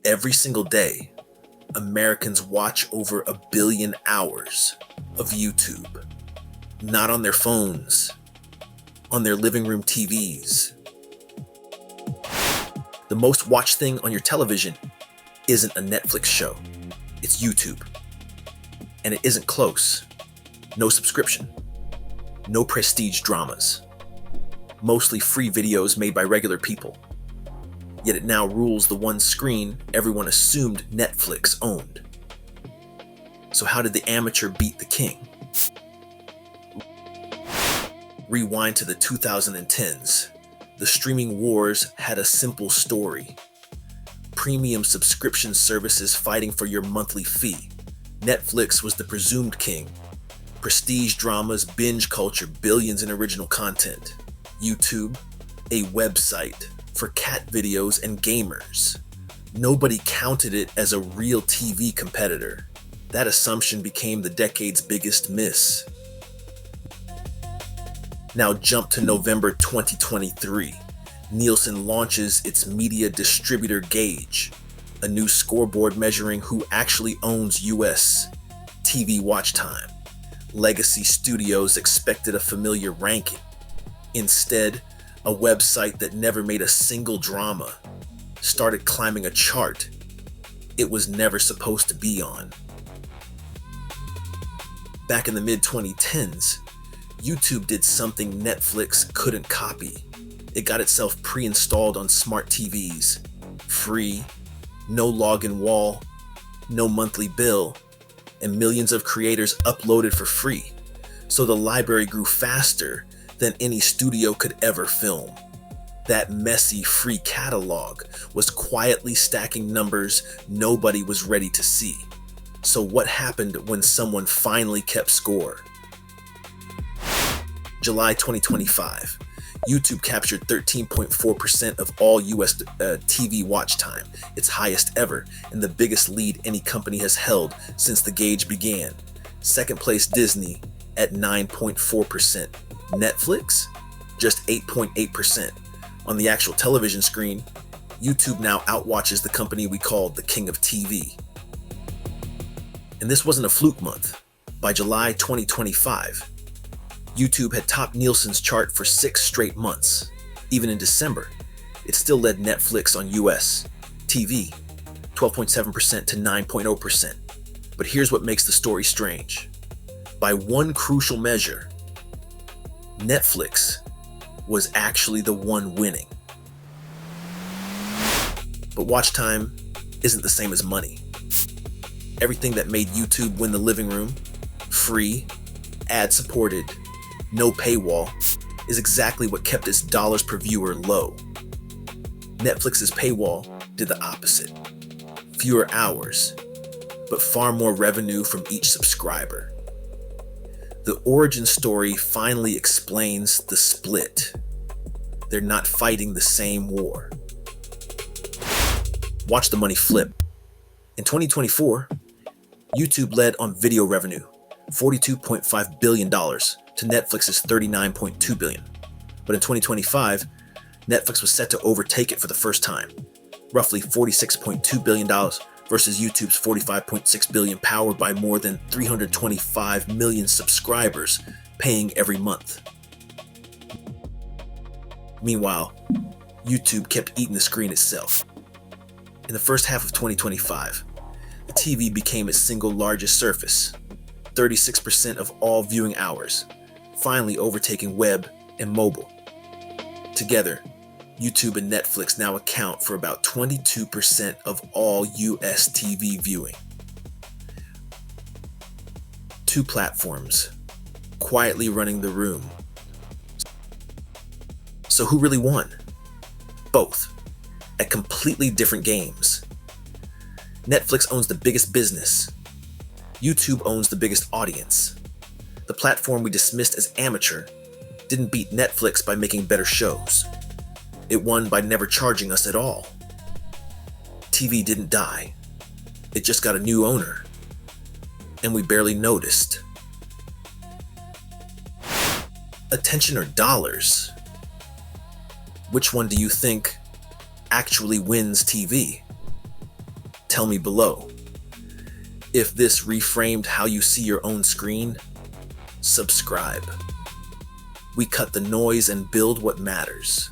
Every single day, Americans watch over 1 billion hours of YouTube. Not on their phones, on their living room TVs. The most watched thing on your television isn't a Netflix show, it's YouTube. And it isn't close. No subscription. No prestige dramas. Mostly free videos made by regular people. Yet it now rules the one screen everyone assumed Netflix owned. So how did the amateur beat the king? Rewind to the 2010s. The streaming wars had a simple story. Premium subscription services fighting for your monthly fee. Netflix was the presumed king. Prestige dramas, binge culture, billions in original content. YouTube, a website for cat videos and gamers. Nobody counted it as a real TV competitor. That assumption became the decade's biggest miss. Now jump to November 2023. Nielsen launches its media distributor gauge, a new scoreboard measuring who actually owns US TV watch time. Legacy studios expected a familiar ranking. Instead, a website that never made a single drama started climbing a chart it was never supposed to be on. Back in the mid-2010s, YouTube did something Netflix couldn't copy. It got itself pre-installed on smart TVs, free, no login wall, no monthly bill, and millions of creators uploaded for free. So the library grew faster than any studio could ever film. That messy free catalog was quietly stacking numbers nobody was ready to see. So what happened when someone finally kept score? July 2025, YouTube captured 13.4% of all US TV watch time, its highest ever, and the biggest lead any company has held since the gauge began. Second place Disney at 9.4%. Netflix, just 8.8%. On the actual television screen, YouTube now outwatches the company we called the king of TV. And this wasn't a fluke month. By July 2025, YouTube had topped Nielsen's chart for 6 straight months. Even in December, it still led Netflix on US TV, 12.7% to 9.0%. But here's what makes the story strange. By one crucial measure, Netflix was actually the one winning. But watch time isn't the same as money. Everything that made YouTube win the living room, free, ad-supported, no paywall, is exactly what kept its dollars per viewer low. Netflix's paywall did the opposite. Fewer hours, but far more revenue from each subscriber. The origin story finally explains the split. They're not fighting the same war. Watch the money flip. In 2024, YouTube led on video revenue, $42.5 billion to Netflix's $39.2 billion. But in 2025, Netflix was set to overtake it for the first time, roughly $46.2 billion versus YouTube's $45.6 billion, powered by more than 325 million subscribers paying every month. Meanwhile, YouTube kept eating the screen itself. In the first half of 2025, the TV became its single largest surface, 36% of all viewing hours, finally overtaking web and mobile. Together, YouTube and Netflix now account for about 22% of all US TV viewing. Two platforms, quietly running the room. So who really won? Both, at completely different games. Netflix owns the biggest business. YouTube owns the biggest audience. The platform we dismissed as amateur didn't beat Netflix by making better shows. It won by never charging us at all. TV didn't die. It just got a new owner. And we barely noticed. Attention or dollars? Which one do you think actually wins TV? Tell me below. If this reframed how you see your own screen, subscribe. We cut the noise and build what matters.